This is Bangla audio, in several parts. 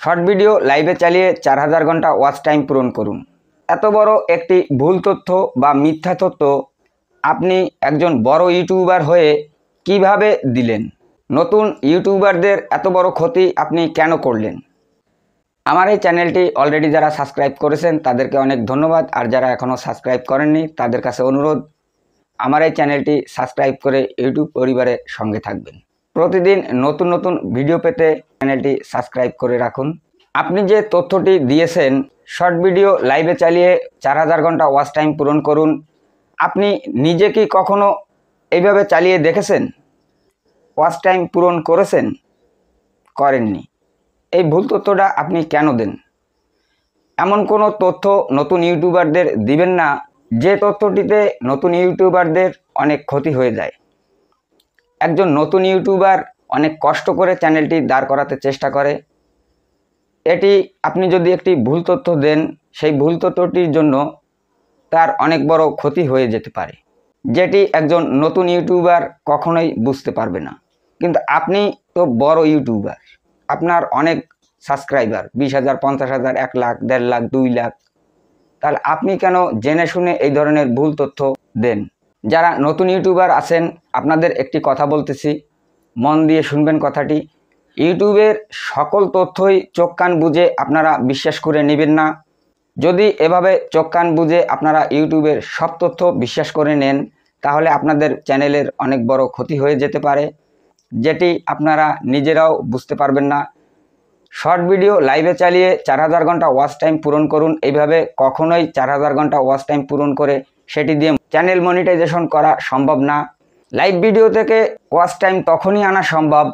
শর্ট ভিডিও লাইভে চালিয়ে 4000 ঘন্টা ওয়াচ টাইম পূরণ করুন। এত বড় একটি ভুল তথ্য বা মিথ্যা তথ্য আপনি একজন বড় ইউটিউবার হয়ে কিভাবে দিলেন? নতুন ইউটিউবারদের এত বড় ক্ষতি আপনি কেন করলেন? আমার এই চ্যানেলটি অলরেডি যারা সাবস্ক্রাইব করেছেন তাদেরকে অনেক ধন্যবাদ, আর যারা এখনও সাবস্ক্রাইব করেননি তাদের কাছে অনুরোধ আমার এই চ্যানেলটি সাবস্ক্রাইব করে ইউটিউব পরিবারের সঙ্গে থাকবেন। প্রতিদিন নতুন নতুন ভিডিও পেতে চ্যানেলটি সাবস্ক্রাইব করে রাখুন। আপনি যে তথ্যটি দিয়েছেন শর্ট ভিডিও লাইভে চালিয়ে 4000 ঘন্টা ওয়াচ টাইম পূরণ করুন, আপনি নিজে কি কখনো এইভাবে চালিয়ে দেখেছেন? ওয়াচ টাইম পূরণ করেছেন? করেননি। এই ভুল তথ্যটা আপনি কেন দেন? এমন কোনো তথ্য নতুন ইউটিউবারদের দিবেন না যে তথ্যটিতে নতুন ইউটিউবারদের অনেক ক্ষতি হয়ে যায়। একজন নতুন ইউটিউবার অনেক কষ্ট করে চ্যানেলটি দাঁড় করাতে চেষ্টা করে। এটি আপনি যদি একটি ভুল তথ্য দেন, সেই ভুল তথ্যটির জন্য তার অনেক বড় ক্ষতি হয়ে যেতে পারে, যেটি একজন নতুন ইউটিউবার কখনোই বুঝতে পারবে না। কিন্তু আপনি তো বড় ইউটিউবার, আপনার অনেক সাবস্ক্রাইবার 20,000, 50,000, 1 লাখ, 1.5 লাখ, 2 লাখ, তাহলে আপনি কেন জেনে শুনে এই ধরনের ভুল তথ্য দেন? যারা নতুন ইউটিউবার আছেন আপনাদের একটি কথা বলতেছি, মন দিয়ে শুনবেন কথাটি। ইউটিউবের সকল তথ্যই চোখ কান বুঝে আপনারা বিশ্বাস করে নেবেন না। যদি এভাবে চোখ কান বুঝে আপনারা ইউটিউবের সব তথ্য বিশ্বাস করে নেন তাহলে আপনাদের চ্যানেলের অনেক বড় ক্ষতি হয়ে যেতে পারে, যেটি আপনারা নিজেরাও বুঝতে পারবেন না। শর্ট ভিডিও লাইভে চালিয়ে 4000 ঘন্টা ওয়াচ টাইম পূরণ করুন। এইভাবে কখনোই 4000 ঘন্টা ওয়াচ টাইম পূরণ করে সেটি দিয়ে চ্যানেল মনিটাইজেশন করা সম্ভব না। লাইভ ভিডিও থেকে ওয়াচ টাইম তখনই আনা সম্ভব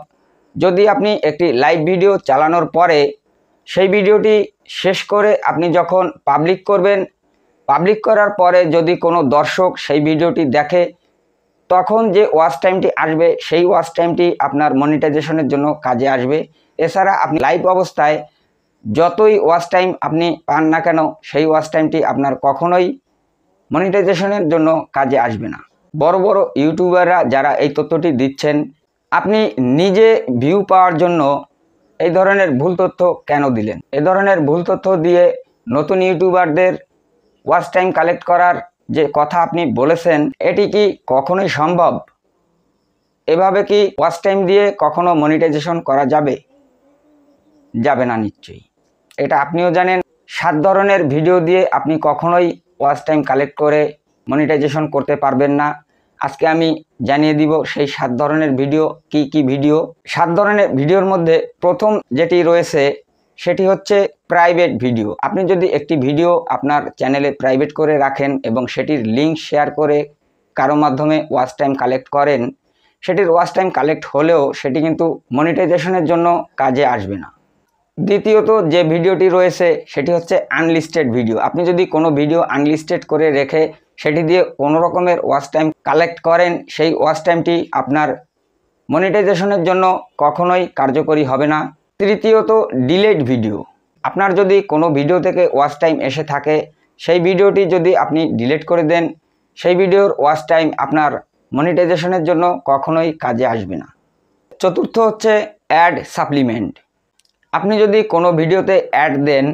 যদি আপনি একটি লাইভ ভিডিও চালানোর পরে সেই ভিডিওটি শেষ করে আপনি যখন পাবলিক করবেন, পাবলিক করার পরে যদি কোনো দর্শক সেই ভিডিওটি দেখে, তখন যে ওয়াচ টাইমটি আসবে সেই ওয়াচ টাইমটি আপনার মনিটাইজেশনের জন্য কাজে আসবে। এছাড়া আপনি লাইভ অবস্থায় যতই ওয়াচ টাইম আপনি পান না কেন সেই ওয়াচ টাইমটি আপনার কখনোই মনিটাইজেশনের জন্য কাজে আসবে না। বড় বড় ইউটিউবাররা যারা এই তথ্যটি দিচ্ছেন, আপনি নিজে ভিউ পাওয়ার জন্য এই ধরনের ভুল তথ্য কেন দিলেন? এ ধরনের ভুল তথ্য দিয়ে নতুন ইউটিউবারদের ওয়াচ টাইম কালেক্ট করার যে কথা আপনি বলেছেন এটি কি কখনোই সম্ভব? এভাবে কি ওয়াচ টাইম দিয়ে কখনো মনিটাইজেশন করা যাবে? যাবে না নিশ্চয়ই, এটা আপনিও জানেন। 7 ধরনের ভিডিও দিয়ে আপনি কখনোই ওয়াচ টাইম কালেক্ট করে মনিটাইজেশন করতে পারবেন না। আজকে আমি জানিয়ে দিব সেই 7 ধরনের ভিডিও কি কি ভিডিও। 7 ধরনের ভিডিওর মধ্যে প্রথম যেটি রয়েছে সেটি হচ্ছে প্রাইভেট ভিডিও। আপনি যদি একটি ভিডিও আপনার চ্যানেলে প্রাইভেট করে রাখেন এবং সেটির লিঙ্ক শেয়ার করে কারো মাধ্যমে ওয়াচ টাইম কালেক্ট করেন, সেটির ওয়াচ টাইম কালেক্ট হলেও সেটি কিন্তু মনিটাইজেশনের জন্য কাজে আসবে না। দ্বিতীয়ত যে ভিডিওটি রয়েছে সেটি হচ্ছে আনলিস্টেড ভিডিও। আপনি যদি কোনো ভিডিও আনলিস্টেড করে রেখে সেটি দিয়ে কোনো রকমের ওয়াচ টাইম কালেক্ট করেন, সেই ওয়াচ টাইমটি আপনার মনিটাইজেশনের জন্য কখনোই কার্যকরী হবে না। তৃতীয়ত ডিলেট ভিডিও। আপনার যদি কোনো ভিডিও থেকে ওয়াচ টাইম এসে থাকে, সেই ভিডিওটি যদি আপনি ডিলিট করে দেন, সেই ভিডিওর ওয়াচ টাইম আপনার মনিটাইজেশনের জন্য কখনোই কাজে আসবে না। চতুর্থ হচ্ছে অ্যাড সাপ্লিমেন্ট। আপনি যদি কোনো ভিডিওতে অ্যাড দেন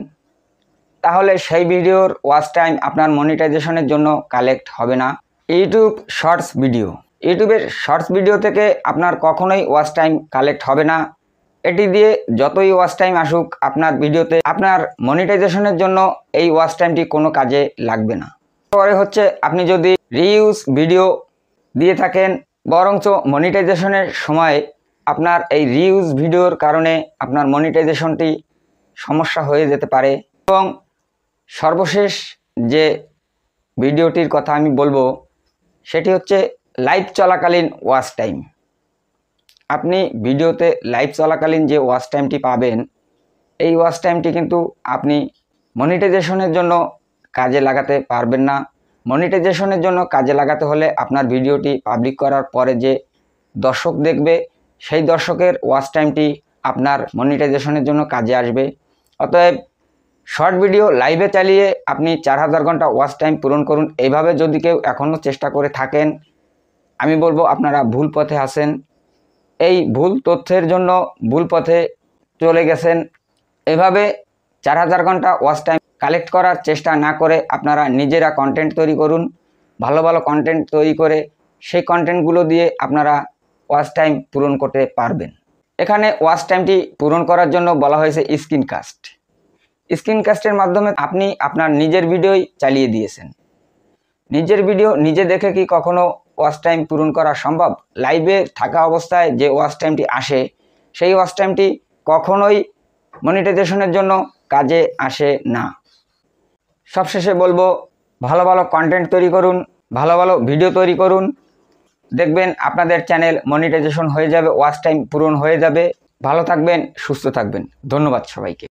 তাহলে সেই ভিডিওর ওয়াচ টাইম আপনার মনিটাইজেশনের জন্য কালেক্ট হবে না। YouTube shorts video. ইউটিউবের শর্টস ভিডিও থেকে আপনার কখনোই ওয়াচ টাইম কালেক্ট হবে না। এটি দিয়ে যতই ওয়াচ টাইম আসুক আপনার ভিডিওতে, আপনার মনিটাইজেশনের জন্য এই ওয়াচ টাইমটি কোনো কাজে লাগবে না। পরে হচ্ছে আপনি যদি রিউজ ভিডিও দিয়ে থাকেন, বরঞ্চ মনিটাইজেশনের সময় আপনার এই রিউজ ভিডিওর কারণে আপনার মনিটাইজেশনটি সমস্যা হয়ে যেতে পারে। এবং সর্বশেষ যে ভিডিওটির কথা আমি বলবো সেটি হচ্ছে লাইভ চলাকালীন ওয়াচ টাইম। আপনি ভিডিওতে লাইভ চলাকালীন যে ওয়াচ টাইমটি পাবেন, এই ওয়াচ টাইমটি কিন্তু আপনি মনিটাইজেশনের জন্য কাজে লাগাতে পারবেন না। মনিটাইজেশনের জন্য কাজে লাগাতে হলে আপনার ভিডিওটি পাবলিক করার পরে যে দর্শক দেখবে সেই দর্শকের ওয়াচ টাইমটি আপনার মনিটাইজেশনের জন্য কাজে আসবে। অতএব শর্ট ভিডিও লাইভে চালিয়ে আপনি 4000 ঘন্টা ওয়াচ টাইম পূরণ করুন। এইভাবে যদি কেউ এখনও চেষ্টা করে থাকেন, আমি বলবো আপনারা ভুল পথে আছেন। এই ভুল তথ্যের জন্য ভুল পথে চলে গেছেন। এভাবে 4000 ঘন্টা ওয়াচ টাইম কালেক্ট করার চেষ্টা না করে আপনারা নিজেরা কন্টেন্ট তৈরি করুন। ভালো ভালো কন্টেন্ট তৈরি করে সেই কন্টেন্টগুলো দিয়ে আপনারা ওয়াচ টাইম পূরণ করতে পারবেন। এখানে ওয়াচ টাইমটি পূরণ করার জন্য বলা হয়েছে স্ক্রিনকাস্ট। স্ক্রিনকাস্টের মাধ্যমে আপনি আপনার নিজের ভিডিওই চালিয়ে দিয়েছেন। নিজের ভিডিও নিজে দেখে কি কখনো ওয়াচ টাইম পূরণ করা সম্ভব? লাইভে থাকা অবস্থায় যে ওয়াচ টাইমটি আসে সেই ওয়াচ টাইমটি কখনোই মনিটাইজেশনের জন্য কাজে আসে না। সবশেষে বলবো, ভালো ভালো কন্টেন্ট তৈরি করুন, ভালো ভালো ভিডিও তৈরি করুন, দেখবেন আপনাদের চ্যানেল মনিটাইজেশন হয়ে যাবে, ওয়াচ টাইম পূরণ হয়ে যাবে। ভালো থাকবেন, সুস্থ থাকবেন। ধন্যবাদ সবাইকে।